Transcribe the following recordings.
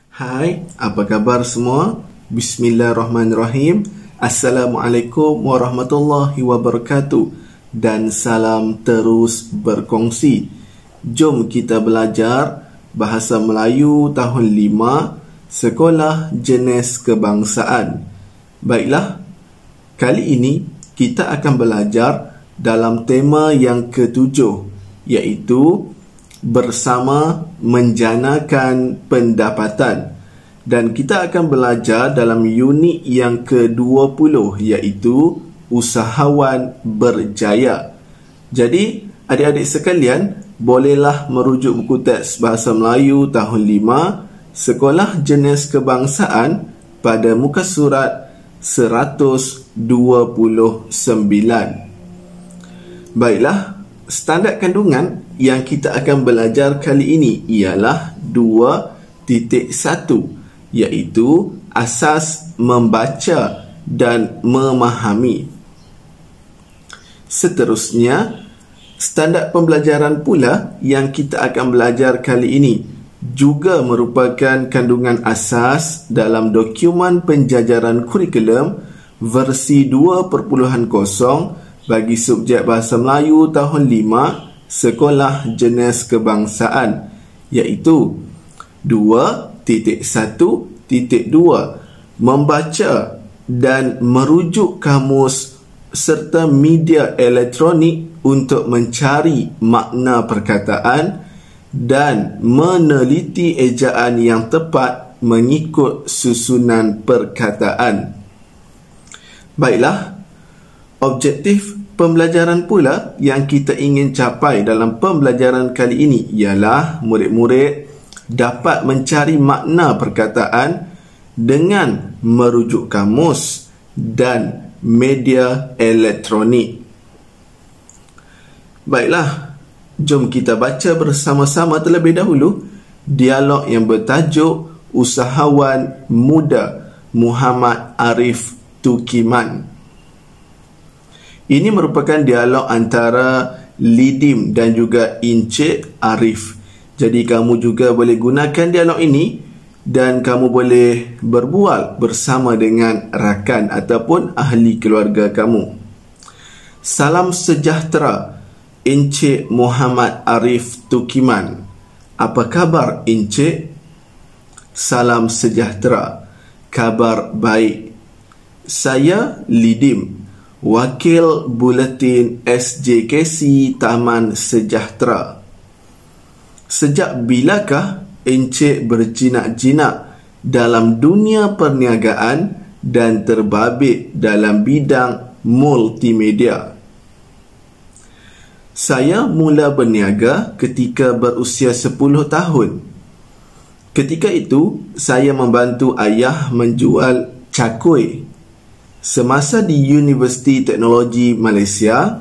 Hai, apa khabar semua? Bismillahirrahmanirrahim. Assalamualaikum warahmatullahi wabarakatuh. Dan salam terus berkongsi. Jom kita belajar Bahasa Melayu tahun 5, Sekolah Jenis Kebangsaan. Baiklah, kali ini kita akan belajar dalam tema yang ketujuh, iaitu bersama menjanakan pendapatan, dan kita akan belajar dalam unit yang ke-20, iaitu usahawan berjaya. Jadi adik-adik sekalian, bolehlah merujuk buku teks Bahasa Melayu tahun 5 Sekolah Jenis Kebangsaan pada muka surat 129. Baiklah, standard kandungan yang kita akan belajar kali ini ialah 2.1, iaitu asas membaca dan memahami. Seterusnya, standard pembelajaran pula yang kita akan belajar kali ini juga merupakan kandungan asas dalam dokumen penjajaran kurikulum versi 2.0 bagi subjek Bahasa Melayu tahun 5 Sekolah Jenis Kebangsaan, iaitu 2.1.2 membaca dan merujuk kamus serta media elektronik untuk mencari makna perkataan dan meneliti ejaan yang tepat mengikut susunan perkataan. Baiklah, objektif pembelajaran pula yang kita ingin capai dalam pembelajaran kali ini ialah murid-murid dapat mencari makna perkataan dengan merujuk kamus dan media elektronik. Baiklah, jom kita baca bersama-sama terlebih dahulu dialog yang bertajuk Usahawan Muda Muhammad Arif Tukiman. Ini merupakan dialog antara Lidim dan juga Encik Arif. Jadi kamu juga boleh gunakan dialog ini dan kamu boleh berbual bersama dengan rakan ataupun ahli keluarga kamu. Salam sejahtera, Encik Muhammad Arif Tukiman. Apa khabar, Encik? Salam sejahtera. Kabar baik. Saya Lidim, Wakil Buletin SJKC Taman Sejahtera. Sejak bilakah Encik berjinak-jinak dalam dunia perniagaan dan terbabit dalam bidang multimedia? Saya mula berniaga ketika berusia 10 tahun. Ketika itu, saya membantu ayah menjual cakui. Semasa di Universiti Teknologi Malaysia,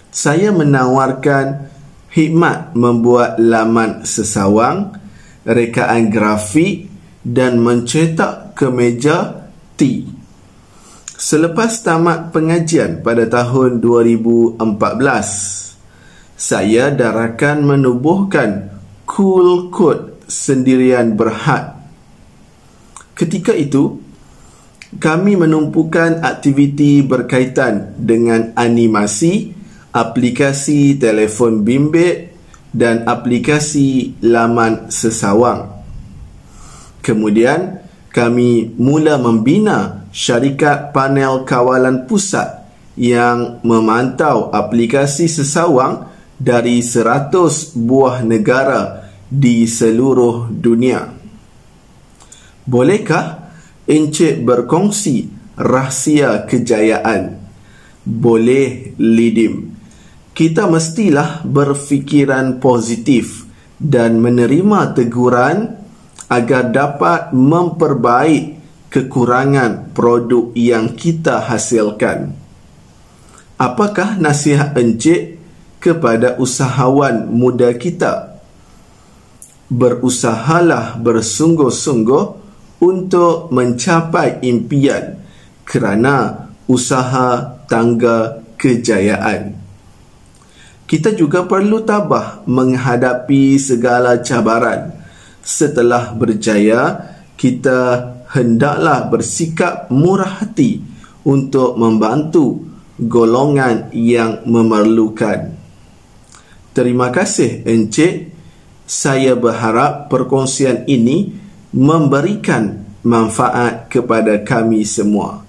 saya menawarkan khidmat membuat laman sesawang, rekaan grafik dan mencetak kemeja T. Selepas tamat pengajian pada tahun 2014, saya darakan menubuhkan Cool Code Sendirian Berhad. Ketika itu, kami menumpukan aktiviti berkaitan dengan animasi, aplikasi telefon bimbit dan aplikasi laman sesawang. Kemudian, kami mula membina syarikat panel kawalan pusat yang memantau aplikasi sesawang dari 100 buah negara di seluruh dunia. Bolehkah Encik berkongsi rahsia kejayaan? Boleh, Lidim. Kita mestilah berfikiran positif dan menerima teguran agar dapat memperbaik kekurangan produk yang kita hasilkan. Apakah nasihat Encik kepada usahawan muda kita? Berusahalah bersungguh-sungguh untuk mencapai impian kerana usaha tangga kejayaan. Kita juga perlu tabah menghadapi segala cabaran setelah berjaya, kita hendaklah bersikap murah hati untuk membantu golongan yang memerlukan. Terima kasih Encik. Saya berharap perkongsian ini memberikan manfaat kepada kami semua.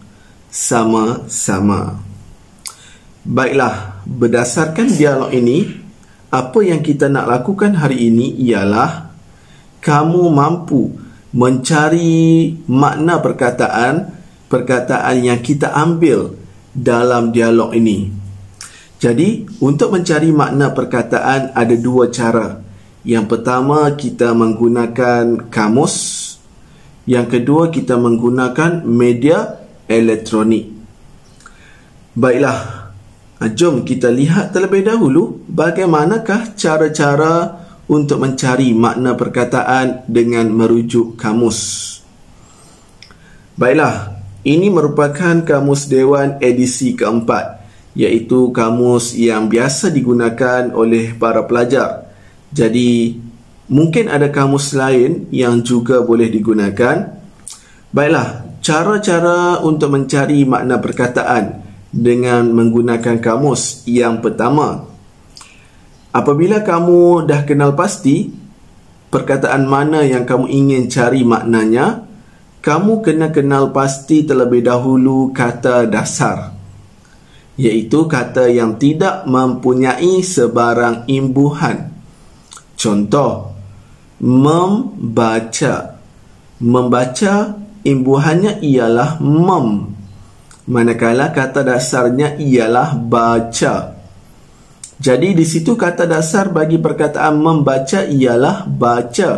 Sama-sama. Baiklah, berdasarkan dialog ini, apa yang kita nak lakukan hari ini ialah kamu mampu mencari makna perkataan yang kita ambil dalam dialog ini. Jadi, untuk mencari makna perkataan ada dua cara. Yang pertama, kita menggunakan kamus. Yang kedua, kita menggunakan media elektronik. Baiklah, jom kita lihat terlebih dahulu bagaimanakah cara-cara untuk mencari makna perkataan dengan merujuk kamus. Baiklah, ini merupakan Kamus Dewan edisi keempat, iaitu kamus yang biasa digunakan oleh para pelajar. Jadi, mungkin ada kamus lain yang juga boleh digunakan. Baiklah, cara-cara untuk mencari makna perkataan dengan menggunakan kamus. Yang pertama, apabila kamu dah kenal pasti perkataan mana yang kamu ingin cari maknanya, kamu kena kenal pasti terlebih dahulu kata dasar, iaitu kata yang tidak mempunyai sebarang imbuhan. Contoh, membaca. Membaca imbuhannya ialah mem, manakala kata dasarnya ialah baca. Jadi di situ kata dasar bagi perkataan membaca ialah baca.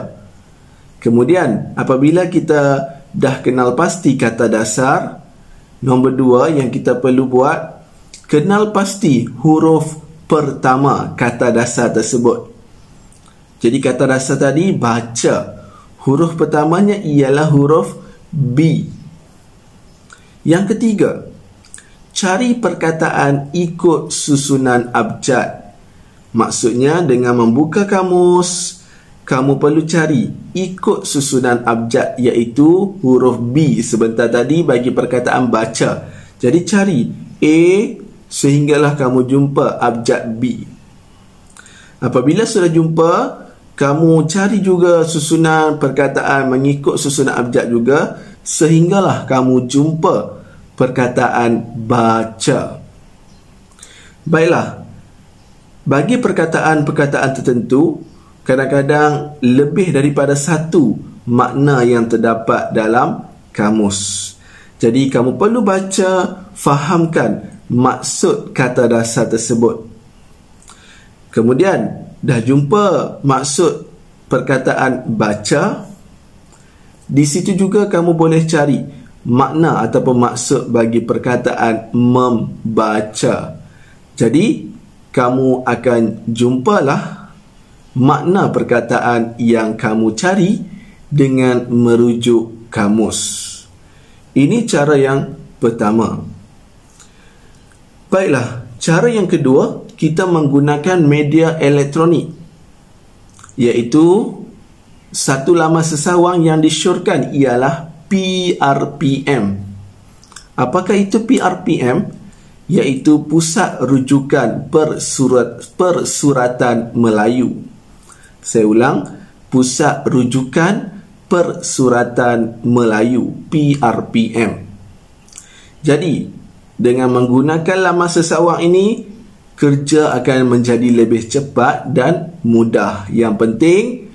Kemudian apabila kita dah kenal pasti kata dasar, nombor dua yang kita perlu buat, kenal pasti huruf pertama kata dasar tersebut. Jadi kata dasar tadi baca, huruf pertamanya ialah huruf B. Yang ketiga, cari perkataan ikut susunan abjad. Maksudnya dengan membuka kamus, kamu perlu cari ikut susunan abjad, iaitu huruf B sebentar tadi bagi perkataan baca. Jadi cari A sehinggalah kamu jumpa abjad B. Apabila sudah jumpa, kamu cari juga susunan perkataan mengikut susunan abjad juga, sehinggalah kamu jumpa perkataan baca. Baiklah, bagi perkataan-perkataan tertentu, kadang-kadang lebih daripada satu makna yang terdapat dalam kamus. Jadi kamu perlu baca, fahamkan maksud kata dasar tersebut. Kemudian dah jumpa maksud perkataan baca, di situ juga kamu boleh cari makna ataupun maksud bagi perkataan membaca. Jadi kamu akan jumpalah makna perkataan yang kamu cari dengan merujuk kamus. Ini cara yang pertama. Baiklah, cara yang kedua, kita menggunakan media elektronik, iaitu satu laman sesawang yang disyorkan ialah PRPM. Apakah itu PRPM? Iaitu Pusat Rujukan Persuratan Melayu. Saya ulang, Pusat Rujukan Persuratan Melayu, PRPM. Jadi, dengan menggunakan laman sesawang ini, kerja akan menjadi lebih cepat dan mudah. Yang penting,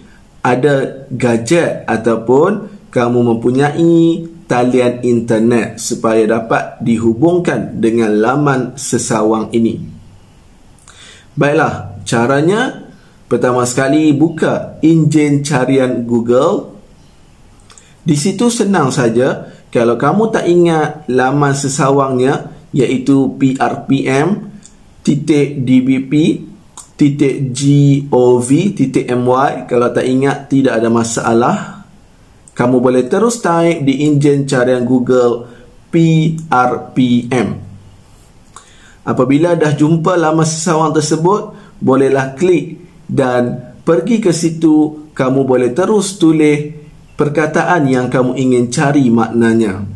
ada gadget ataupun kamu mempunyai talian internet supaya dapat dihubungkan dengan laman sesawang ini. Baiklah, caranya pertama sekali buka enjin carian Google. Di situ senang saja. Kalau kamu tak ingat laman sesawangnya, iaitu prpm.dbp.gov.my. Kalau tak ingat, tidak ada masalah. Kamu boleh terus type di enjin carian Google PRPM. Apabila dah jumpa laman sesawang tersebut, bolehlah klik dan pergi ke situ kamu boleh terus tulis perkataan yang kamu ingin cari maknanya.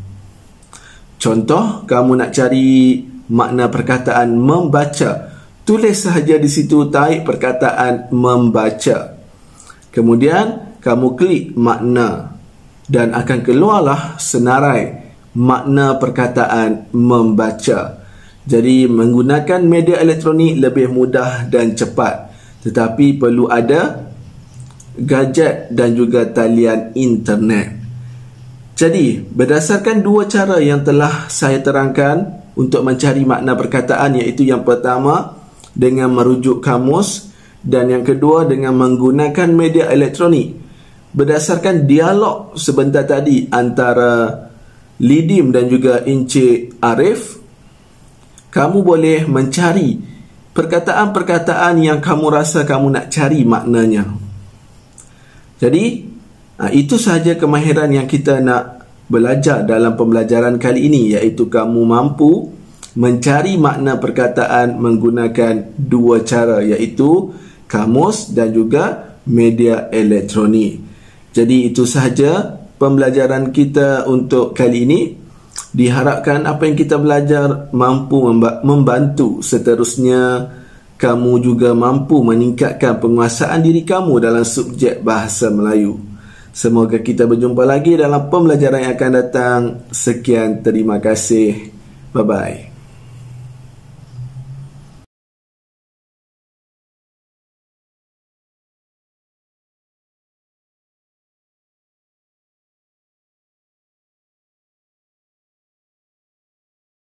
Contoh, kamu nak cari makna perkataan membaca, tulis sahaja di situ taik perkataan membaca. Kemudian kamu klik makna dan akan keluarlah senarai makna perkataan membaca. Jadi menggunakan media elektronik lebih mudah dan cepat, tetapi perlu ada gadget dan juga talian internet. Jadi berdasarkan dua cara yang telah saya terangkan untuk mencari makna perkataan, iaitu yang pertama dengan merujuk kamus dan yang kedua dengan menggunakan media elektronik. Berdasarkan dialog sebentar tadi antara Lydia dan juga Encik Arif, kamu boleh mencari perkataan-perkataan yang kamu rasa kamu nak cari maknanya. Jadi itu sahaja kemahiran yang kita nak belajar dalam pembelajaran kali ini, iaitu kamu mampu mencari makna perkataan menggunakan dua cara, iaitu kamus dan juga media elektronik. Jadi itu sahaja pembelajaran kita untuk kali ini. Diharapkan apa yang kita belajar mampu membantu seterusnya kamu juga mampu meningkatkan penguasaan diri kamu dalam subjek bahasa Melayu. Semoga kita berjumpa lagi dalam pembelajaran yang akan datang. Sekian, terima kasih. Bye-bye.